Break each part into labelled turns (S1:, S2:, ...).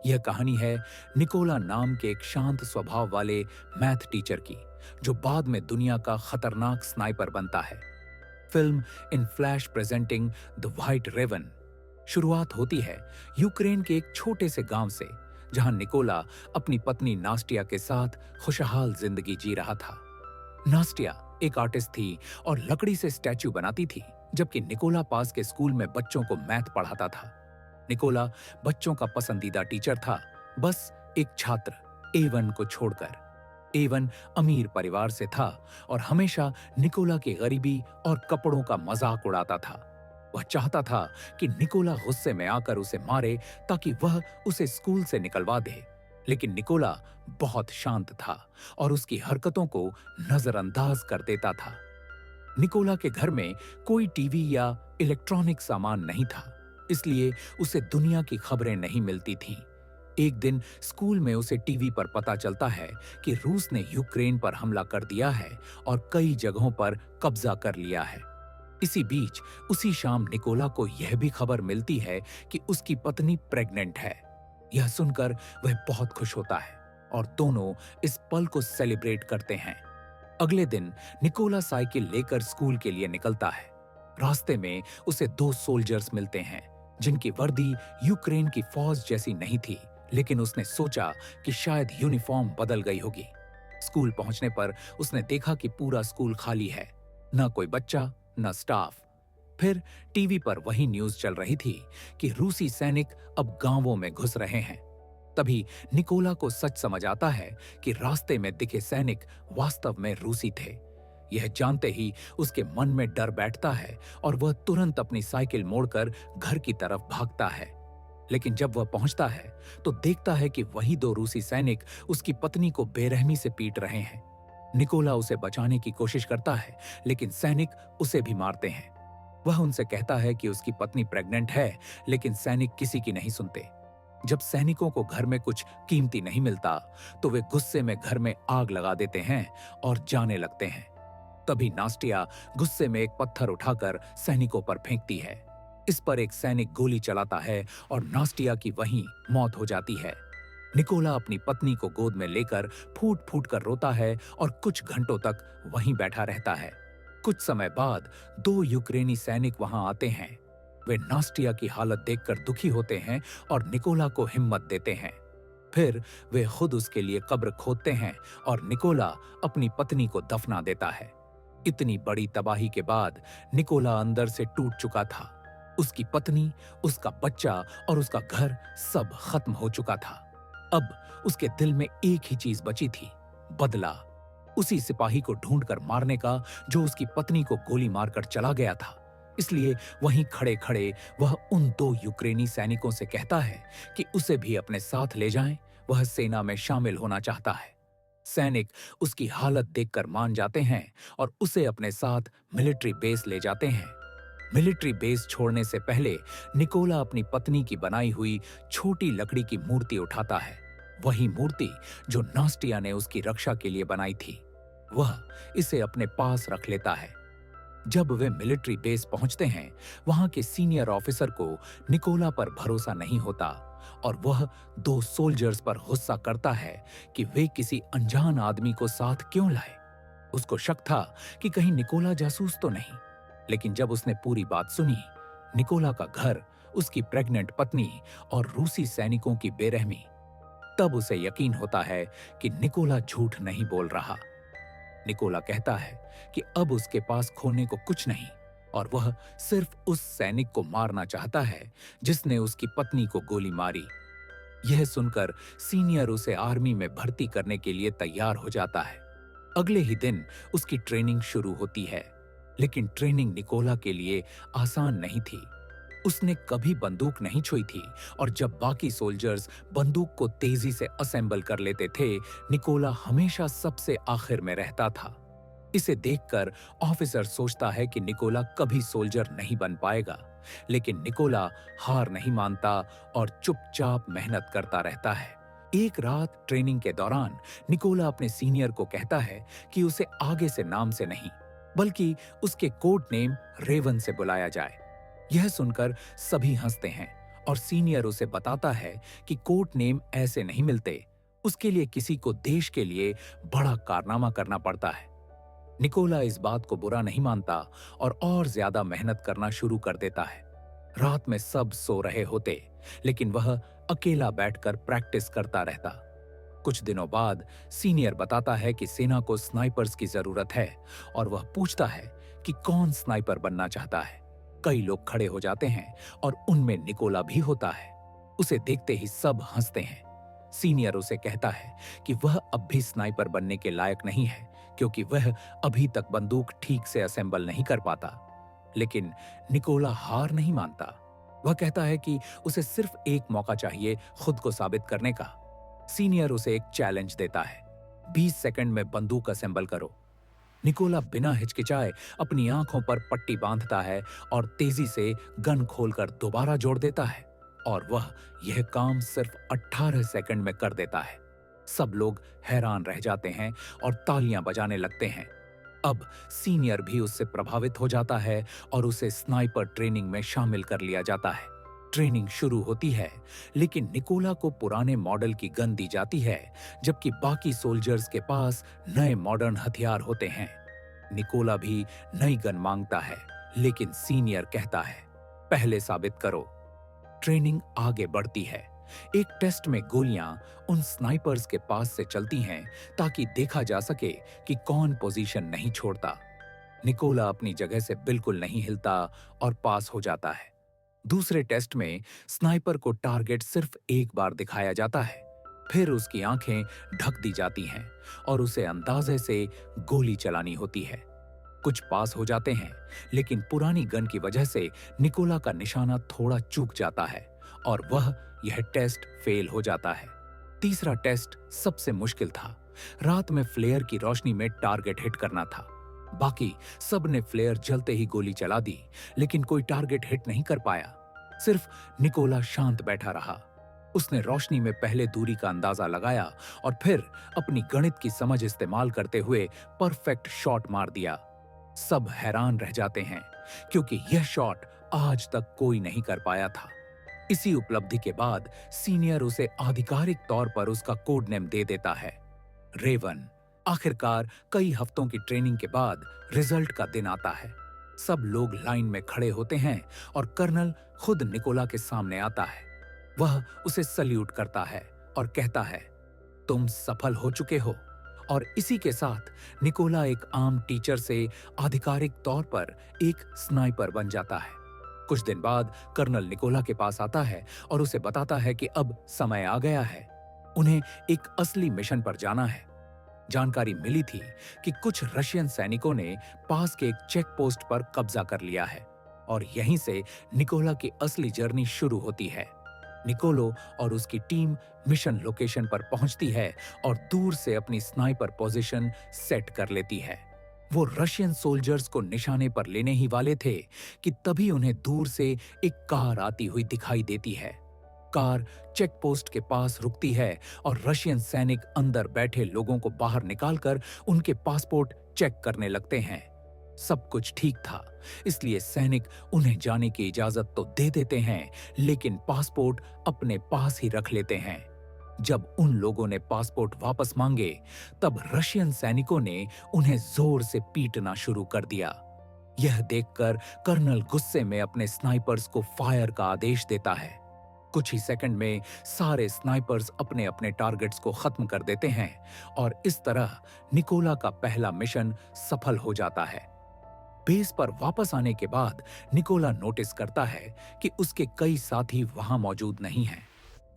S1: यह कहानी है निकोला नाम के एक शांत स्वभाव वाले मैथ टीचर की, जो बाद में दुनिया का खतरनाक स्नाइपर बनता है। Film in flash presenting the white raven शुरुआत होती है यूक्रेन के एक छोटे से गांव से, जहां निकोला अपनी पत्नी नास्टिया के साथ खुशहाल जिंदगी जी रहा था। नास्टिया एक आर्टिस्ट थी और लकड़ी से स्टैच्यू बनाती थी, जबकि निकोला पास के स्कूल में बच्चों को मैथ पढ़ाता था। निकोला बच्चों का पसंदीदा टीचर था, बस एक छात्र एवन को छोड़कर। एवन अमीर परिवार से था और हमेशा निकोला की गरीबी और कपड़ों का मजाक उड़ाता था। वह चाहता था कि निकोला गुस्से में आकर उसे मारे ताकि वह उसे स्कूल से निकलवा दे, लेकिन निकोला बहुत शांत था और उसकी हरकतों को नजरअंदाज कर देता था। निकोला के घर में कोई टीवी या इलेक्ट्रॉनिक सामान नहीं था, इसलिए उसे दुनिया की खबरें नहीं मिलती थीं। एक दिन स्कूल में उसे टीवी पर पता चलता है कि रूस ने यूक्रेन पर हमला कर दिया है और कई जगहों पर कब्जा कर लिया है। इसी बीच उसी शाम निकोला को यह भी खबर मिलती है कि उसकी पत्नी प्रेग्नेंट है। यह सुनकर वह बहुत खुश होता है और दोनों इस पल को सेलिब्रेट करते हैं। अगले दिन निकोला साइकिल लेकर स्कूल के लिए निकलता है। रास्ते में उसे दो सोल्जर्स मिलते हैं, जिनकी वर्दी यूक्रेन की फौज जैसी नहीं थी, लेकिन उसने सोचा कि शायद यूनिफॉर्म बदल गई होगी। स्कूल पहुंचने पर उसने देखा कि पूरा स्कूल खाली है, न कोई बच्चा न स्टाफ। फिर टीवी पर वही न्यूज चल रही थी कि रूसी सैनिक अब गांवों में घुस रहे हैं। तभी निकोला को सच समझ आता है कि रास्ते में दिखे सैनिक वास्तव में रूसी थे। यह जानते ही उसके मन में डर बैठता है और वह तुरंत अपनी साइकिल मोड़कर घर की तरफ भागता है। लेकिन जब वह पहुंचता है तो देखता है कि वही दो रूसी सैनिक उसकी पत्नी को बेरहमी से पीट रहे हैं। निकोला उसे बचाने की कोशिश करता है, लेकिन सैनिक उसे भी मारते हैं। वह उनसे कहता है कि उसकी पत्नी प्रेग्नेंट है, लेकिन सैनिक किसी की नहीं सुनते। जब सैनिकों को घर में कुछ कीमती नहीं मिलता तो वे गुस्से में घर में आग लगा देते हैं और जाने लगते हैं। तभी नास्टिया गुस्से में एक पत्थर उठाकर सैनिकों पर फेंकती है। इस पर एक सैनिक गोली चलाता है और नास्टिया की वहीं मौत हो जाती है। निकोला अपनी पत्नी को गोद में लेकर फूट फूट कर रोता है और कुछ घंटों तक वहीं बैठा रहता है। कुछ समय बाद दो यूक्रेनी सैनिक वहां आते हैं। वे नास्टिया की हालत देखकर दुखी होते हैं और निकोला को हिम्मत देते हैं। फिर वे खुद उसके लिए कब्र खोदते हैं और निकोला अपनी पत्नी को दफना देता है। इतनी बड़ी तबाही के बाद निकोला अंदर से टूट चुका था। उसकी पत्नी, उसका बच्चा और उसका घर सब खत्म हो चुका था। अब उसके दिल में एक ही चीज बची थी, बदला। उसी सिपाही को ढूंढकर मारने का जो उसकी पत्नी को गोली मारकर चला गया था। इसलिए वहीं खड़े खड़े वह उन दो यूक्रेनी सैनिकों से कहता है कि उसे भी अपने साथ ले जाएं, वह सेना में शामिल होना चाहता है। सैनिक उसकी हालत देखकर मान जाते हैं और उसे अपने साथ मिलिट्री बेस ले जाते हैं। मिलिट्री बेस छोड़ने से पहले निकोला अपनी पत्नी की बनाई हुई छोटी लकड़ी की मूर्ति उठाता है, वही मूर्ति जो नास्टिया ने उसकी रक्षा के लिए बनाई थी। वह इसे अपने पास रख लेता है। जब वे मिलिट्री बेस पहुंचते हैं, वहां के सीनियर ऑफिसर को निकोला पर भरोसा नहीं होता और वह दो सोल्जर्स पर गुस्सा करता है कि वे किसी अनजान आदमी को साथ क्यों लाए। उसको शक था कि कहीं निकोला जासूस तो नहीं। लेकिन जब उसने पूरी बात सुनी, निकोला का घर, उसकी प्रेग्नेंट पत्नी और रूसी सैनिकों की बेरहमी, तब उसे यकीन होता है कि निकोला झूठ नहीं बोल रहा। निकोला कहता है कि अब उसके पास खोने को कुछ नहीं और वह सिर्फ उस सैनिक को मारना चाहता है जिसने उसकी पत्नी को गोली मारी। यह सुनकर सीनियर उसे आर्मी में भर्ती करने के लिए तैयार हो जाता है। अगले ही दिन उसकी ट्रेनिंग शुरू होती है, लेकिन ट्रेनिंग निकोला के लिए आसान नहीं थी। उसने कभी बंदूक नहीं छुई थी और जब बाकी सोल्जर्स बंदूक को तेजी से असेंबल कर लेते थे, निकोला हमेशा सबसे आखिर में रहता था। इसे देखकर ऑफिसर सोचता है कि निकोला कभी सोल्जर नहीं बन पाएगा, लेकिन निकोला हार नहीं मानता और चुपचाप मेहनत करता रहता है। एक रात ट्रेनिंग के दौरान निकोला अपने सीनियर को कहता है कि उसे आगे से नाम से नहीं, बल्कि उसके कोड नेम रेवन से बुलाया जाए। यह सुनकर सभी हंसते हैं और सीनियर उसे बताता है कि कोड नेम ऐसे नहीं मिलते, उसके लिए किसी को देश के लिए बड़ा कारनामा करना पड़ता है। निकोला इस बात को बुरा नहीं मानता और ज्यादा मेहनत करना शुरू कर देता है। रात में सब सो रहे होते, लेकिन वह अकेला बैठकर प्रैक्टिस करता रहता। कुछ दिनों बाद सीनियर बताता है कि सेना को स्नाइपर्स की जरूरत है और वह पूछता है कि कौन स्नाइपर बनना चाहता है। कई लोग खड़े हो जाते हैं और उनमें निकोला भी होता है। उसे देखते ही सब हंसते हैं। सीनियर उसे कहता है कि वह अब भी स्नाइपर बनने के लायक नहीं है, क्योंकि वह अभी तक बंदूक ठीक से असेंबल नहीं कर पाता। लेकिन निकोला हार नहीं मानता। वह कहता है कि उसे सिर्फ एक मौका चाहिए खुद को साबित करने का। सीनियर उसे एक चैलेंज देता है, 20 सेकंड में बंदूक असेंबल करो। निकोला बिना हिचकिचाए अपनी आंखों पर पट्टी बांधता है और तेजी से गन खोलकर दोबारा जोड़ देता है, और वह यह काम सिर्फ 18 सेकंड में कर देता है। सब लोग हैरान रह जाते हैं और तालियां बजाने लगते हैं। अब सीनियर भी उससे प्रभावित हो जाता है और उसे स्नाइपर ट्रेनिंग में शामिल कर लिया जाता है। ट्रेनिंग शुरू होती है, लेकिन निकोला को पुराने मॉडल की गन दी जाती है, जबकि बाकी सोल्जर्स के पास नए मॉडर्न हथियार होते हैं। निकोला भी नई गन मांगता है, लेकिन सीनियर कहता है, पहले साबित करो। ट्रेनिंग आगे बढ़ती है। एक टेस्ट में गोलियां उन स्नाइपर्स के पास से चलती हैं ताकि देखा जा सके कि कौन पोजीशन नहीं छोड़ता। निकोला अपनी जगह से बिल्कुल नहीं हिलता और पास हो जाता है। दूसरे टेस्ट में स्नाइपर को टारगेट सिर्फ एक बार दिखाया जाता है, फिर उसकी आंखें ढक दी जाती हैं और उसे अंदाजे से गोली चलानी होती है। कुछ पास हो जाते हैं, लेकिन पुरानी गन की वजह से निकोला का निशाना थोड़ा चूक जाता है और वह यह टेस्ट फेल हो जाता है। तीसरा टेस्ट सबसे मुश्किल था। रात में फ्लेयर की रोशनी में टारगेट हिट करना था। बाकी सब ने फ्लेयर जलते ही गोली चला दी, लेकिन कोई टारगेट हिट नहीं कर पाया। सिर्फ निकोला शांत बैठा रहा। उसने रोशनी में पहले दूरी का अंदाजा लगाया और फिर अपनी गणित की समझ इस्तेमाल करते हुए परफेक्ट शॉट मार दिया। सब हैरान रह जाते हैं, क्योंकि यह शॉट आज तक कोई नहीं कर पाया था। इसी उपलब्धि के बाद सीनियर उसे आधिकारिक तौर पर उसका कोड नेम दे देता है, रेवन। आखिरकार कई हफ्तों की ट्रेनिंग के बाद रिजल्ट का दिन आता है। सब लोग लाइन में खड़े होते हैं और कर्नल खुद निकोला के सामने आता है। वह उसे सल्यूट करता है और कहता है, तुम सफल हो चुके हो। और इसी के साथ निकोला एक आम टीचर से आधिकारिक तौर पर एक स्नाइपर बन जाता है। कुछ दिन बाद कर्नल निकोला के पास आता है और उसे बताता है कि अब समय आ गया है, उन्हें एक असली मिशन पर जाना है। जानकारी मिली थी कि कुछ रशियन सैनिकों ने पास के एक चेक पोस्ट पर कब्जा कर लिया है और यहीं से निकोला की असली जर्नी शुरू होती है। निकोलो और उसकी टीम मिशन लोकेशन पर पहुंचती है और दूर से अपनी स्नाइपर पोजीशन सेट कर लेती है। वो रशियन सोल्जर्स को निशाने पर लेने ही वाले थे कि तभी उन्हें दूर से एक कार आती हुई दिखाई देती है। कार चेक पोस्ट के पास रुकती है और रशियन सैनिक अंदर बैठे लोगों को बाहर निकालकर उनके पासपोर्ट चेक करने लगते हैं। सब कुछ ठीक था, इसलिए सैनिक उन्हें जाने की इजाजत तो दे देते हैं, लेकिन पासपोर्ट अपने पास ही रख लेते हैं। जब उन लोगों ने पासपोर्ट वापस मांगे, तब रशियन सैनिकों ने उन्हें जोर से पीटना शुरू कर दिया। यह देखकर कर्नल गुस्से में अपने स्नाइपर्स को फायर का आदेश देता है। कुछ ही सेकंड में सारे स्नाइपर्स अपने अपने टारगेट्स को खत्म कर देते हैं और इस तरह निकोला का पहला मिशन सफल हो जाता है। बेस पर वापस आने के बाद निकोला नोटिस करता है कि उसके कई साथी वहां मौजूद नहीं हैं।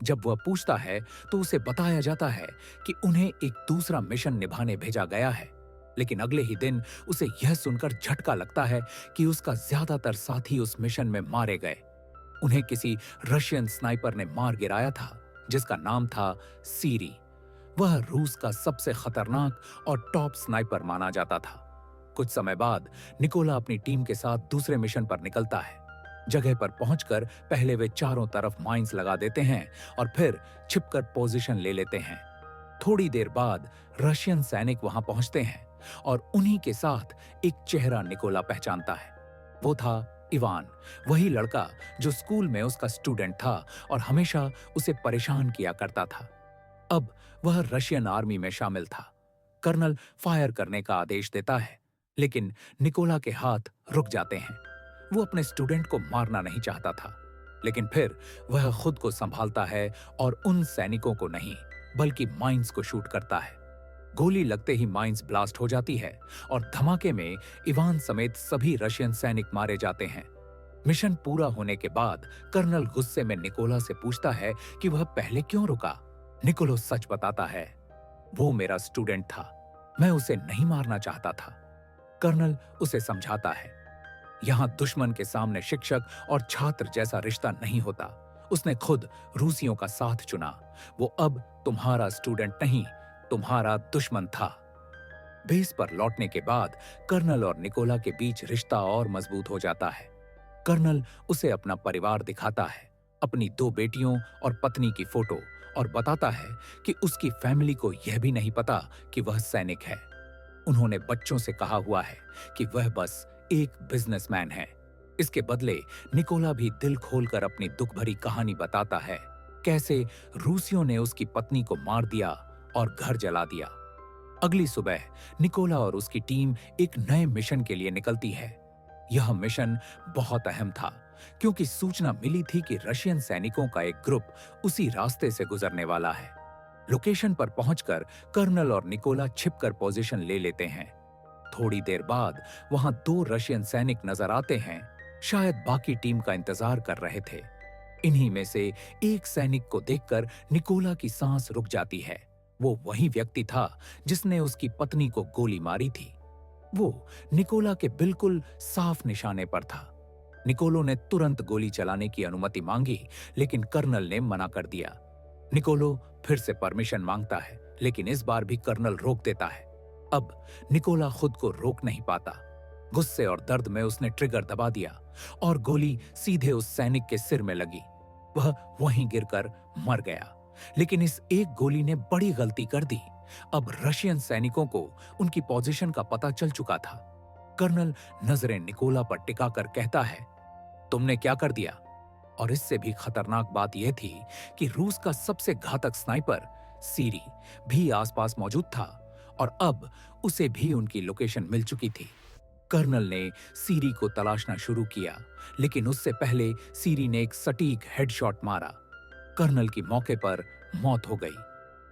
S1: जब वह पूछता है तो उसे बताया जाता है कि उन्हें एक दूसरा मिशन निभाने भेजा गया है, लेकिन अगले ही दिन उसे यह सुनकर झटका लगता है कि उसका ज्यादातर साथी उस मिशन में मारे गए। उन्हें किसी रशियन स्नाइपर ने मार गिराया था, जिसका नाम था सीरी। वह रूस का सबसे खतरनाक और टॉप स्नाइपर माना जाता था। कुछ समय बाद निकोला अपनी टीम के साथ दूसरे मिशन पर निकलता है। जगह पर पहुंचकर पहले वे चारों तरफ माइंस लगा देते हैं और फिर छिपकर पोजीशन ले लेते हैं। थोड़ी देर बाद रशियन सैनिक वहां पहुंचते हैं और उन्हीं के साथ एक चेहरा निकोला पहचानता है। वो था इवान, वही लड़का जो स्कूल में उसका स्टूडेंट था और हमेशा उसे परेशान किया करता था, अब वह रशियन आर्मी में शामिल था। कर्नल फायर करने का आदेश देता है, लेकिन निकोला के हाथ रुक जाते हैं। वो अपने स्टूडेंट को मारना नहीं चाहता था, लेकिन फिर वह खुद को संभालता है और उन सैनिकों को नहीं, बल्कि माइंस को शूट करता है। गोली लगते ही माइंस ब्लास्ट हो जाती है और धमाके में इवान समेत सभी रशियन सैनिक मारे जाते हैं। मिशन पूरा होने के बाद कर्नल गुस्से में निकोला से पूछता है कि वह पहले क्यों रुका। निकोलो सच बताता है, वो मेरा स्टूडेंट था, मैं उसे नहीं मारना चाहता था। कर्नल उसे समझाता है, यहां दुश्मन के सामने शिक्षक और छात्र जैसा रिश्ता नहीं होता। उसने खुद रूसियों का साथ चुना। वो अब तुम्हारा स्टूडेंट नहीं, तुम्हारा दुश्मन था। बेस पर लौटने के बाद कर्नल और निकोला के बीच रिश्ता और मजबूत हो जाता है। कर्नल उसे अपना परिवार दिखाता है, अपनी 2 बेटियों और पत्नी की फोटो, और बताता है कि उसकी फैमिली को यह भी नहीं पता कि वह सैनिक है। उन्होंने बच्चों से कहा हुआ है कि वह बस एक बिजनेसमैन है। इसके बदले निकोला भी दिल खोलकर अपनी दुख भरी कहानी बताता है, कैसे रूसियों ने उसकी पत्नी को मार दिया और घर जला दिया। अगली सुबह निकोला और उसकी टीम एक नए मिशन के लिए निकलती है। यह मिशन बहुत अहम था, क्योंकि सूचना मिली थी कि रशियन सैनिकों का एक ग्रुप उसी रास्ते से गुजरने वाला है। लोकेशन पर पहुंचकर कर्नल और निकोला छिपकर पोजीशन ले लेते हैं। थोड़ी देर बाद वहां 2 रशियन सैनिक नजर आते हैं, शायद बाकी टीम का इंतजार कर रहे थे। इन्हीं में से एक सैनिक को देखकर निकोला की सांस रुक जाती है। वो वही व्यक्ति था जिसने उसकी पत्नी को गोली मारी थी। वो निकोला के बिल्कुल साफ निशाने पर था। निकोलो ने तुरंत गोली चलाने की अनुमति मांगी, लेकिन कर्नल ने मना कर दिया। निकोलो फिर से परमिशन मांगता है, लेकिन इस बार भी कर्नल रोक देता है। अब निकोला खुद को रोक नहीं पाता। गुस्से और दर्द में उसने ट्रिगर दबा दिया और गोली सीधे उस सैनिक के सिर में लगी। वह वहीं गिरकर मर गया। लेकिन इस एक गोली ने बड़ी गलती कर दी। अब रशियन सैनिकों को उनकी पोजीशन का पता चल चुका था। कर्नल नजरें निकोला पर टिकाकर कहता है, तुमने क्या कर दिया? और इससे भी खतरनाक बात यह थी कि रूस का सबसे घातक स्नाइपर सीरी भी आसपास मौजूद था और अब उसे भी उनकी लोकेशन मिल चुकी थी। कर्नल ने सीरी को तलाशना शुरू किया, लेकिन उससे पहले सीरी ने एक सटीक हेडशॉट मारा। कर्नल की मौके पर मौत हो गई।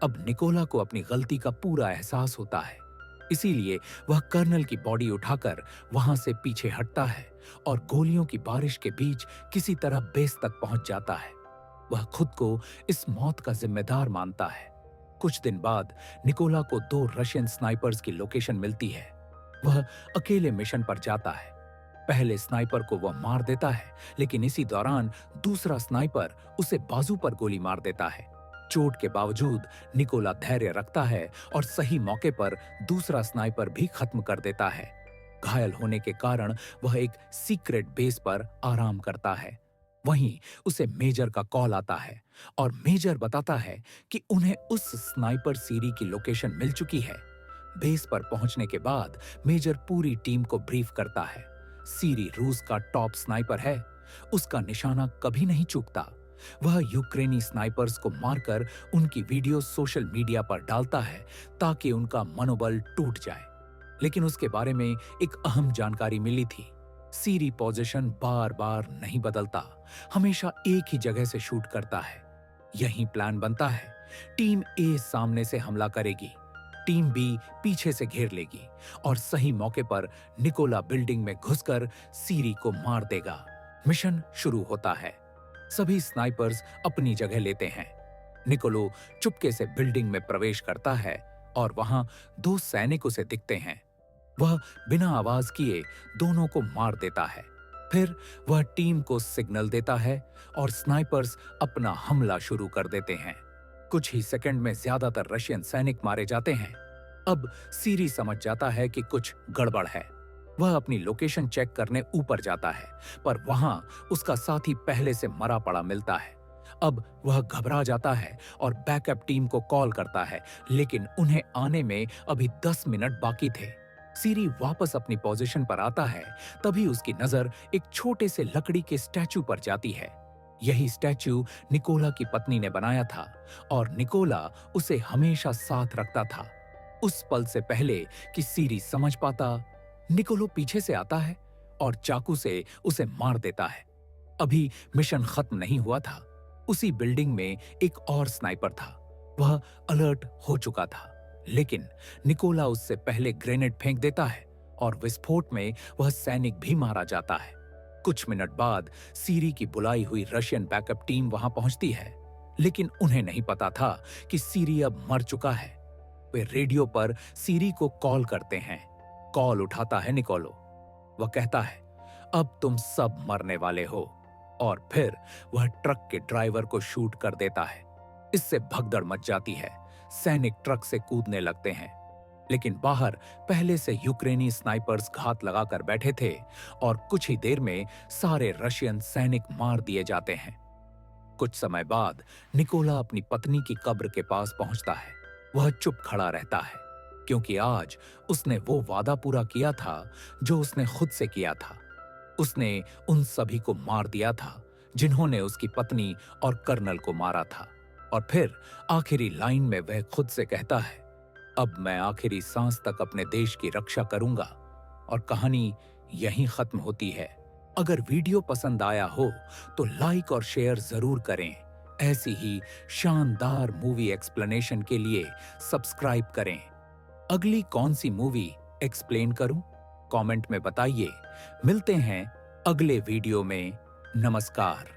S1: अब निकोला को अपनी गलती का पूरा एहसास होता है, इसीलिए वह कर्नल की बॉडी उठाकर वहां से पीछे हटता है और गोलियों की बारिश के बीच किसी तरह बेस तक पहुंच जाता है। वह खुद को इस मौत का जिम्मेदार मानता है। कुछ दिन बाद निकोला को 2 रशियन स्नाइपर्स की लोकेशन मिलती है। वह अकेले मिशन पर जाता है। पहले स्नाइपर को वह मार देता है, लेकिन इसी दौरान दूसरा स्नाइपर उसे बाजू पर गोली मार देता है। चोट के बावजूद निकोला धैर्य रखता है और सही मौके पर दूसरा स्नाइपर भी खत्म कर देता है। घायल होने के कारण वह एक सीक्रेट बेस पर आराम करता है। वहीं उसे मेजर का कॉल आता है और मेजर बताता है कि उन्हें उस स्नाइपर सीरी की लोकेशन मिल चुकी है। बेस पर पहुंचने के बाद मेजर पूरी टीम को ब्रीफ करता है। सीरी रूस का टॉप स्नाइपर है, उसका निशाना कभी नहीं चूकता। वह यूक्रेनी स्नाइपर्स को मारकर उनकी वीडियो सोशल मीडिया पर डालता है ताकि उनका मनोबल टूट जाए। लेकिन उसके बारे में एक अहम जानकारी मिली थी। सीरी पोजीशन बार बार नहीं बदलता, हमेशा एक ही जगह से शूट करता है। यही प्लान बनता है। टीम ए सामने से हमला करेगी, टीम बी पीछे से घेर लेगी और सही मौके पर निकोला बिल्डिंग में घुसकर सीरी को मार देगा। मिशन शुरू होता है। सभी स्नाइपर्स अपनी जगह लेते हैं। निकोलो चुपके से बिल्डिंग में प्रवेश करता है और वहां 2 सैनिक उसे दिखते हैं। वह बिना आवाज किए दोनों को मार देता है। फिर वह टीम को सिग्नल देता है और स्नाइपर्स अपना हमला शुरू कर देते हैं। कुछ ही सेकंड में ज्यादातर रशियन सैनिक मारे जाते हैं। अब सीरी समझ जाता है कि कुछ गड़बड़ है। वह अपनी लोकेशन चेक करने ऊपर जाता है, पर वहां उसका साथी पहले से मरा पड़ा मिलता है। अब वह घबरा जाता है और बैकअप टीम को कॉल करता है, लेकिन उन्हें आने में अभी 10 मिनट बाकी थे। सीरी वापस अपनी पोजीशन पर आता है, तभी उसकी नजर एक छोटे से लकड़ी के स्टैचू पर जाती है। यही स्टैचू निकोला की पत्नी ने बनाया था और निकोला उसे हमेशा साथ रखता था। उस पल से पहले कि सीरी समझ पाता, निकोलो पीछे से आता है और चाकू से उसे मार देता है। अभी मिशन खत्म नहीं हुआ था। उसी बिल्डिंग में एक और स्नाइपर था। वह अलर्ट हो चुका था, लेकिन निकोला उससे पहले ग्रेनेड फेंक देता है और विस्फोट में वह सैनिक भी मारा जाता है। कुछ मिनट बाद सीरी की बुलाई हुई रशियन बैकअप टीम वहां पहुंचती है, लेकिन उन्हें नहीं पता था कि सीरी अब मर चुका है। वे रेडियो पर सीरी को कॉल करते हैं। कॉल उठाता है निकोलो। वह कहता है, अब तुम सब मरने वाले हो, और फिर वह ट्रक के ड्राइवर को शूट कर देता है। इससे भगदड़ मच जाती है। सैनिक ट्रक से कूदने लगते हैं, लेकिन बाहर पहले से यूक्रेनी स्नाइपर्स घात लगाकर बैठे थे और कुछ ही देर में सारे रशियन सैनिक मार दिए जाते हैं। कुछ समय बाद निकोला अपनी पत्नी की कब्र के पास पहुंचता है। वह चुप खड़ा रहता है, क्योंकि आज उसने वो वादा पूरा किया था जो उसने खुद से किया था। उसने उन सभी को मार दिया था जिन्होंने उसकी पत्नी और कर्नल को मारा था। और फिर आखिरी लाइन में वह खुद से कहता है, अब मैं आखिरी सांस तक अपने देश की रक्षा करूंगा। और कहानी यहीं खत्म होती है। अगर वीडियो पसंद आया हो तो लाइक और शेयर जरूर करें। ऐसी ही शानदार मूवी एक्सप्लेनेशन के लिए सब्सक्राइब करें। अगली कौन सी मूवी एक्सप्लेन करूं? कमेंट में बताइए। मिलते हैं अगले वीडियो में। नमस्कार।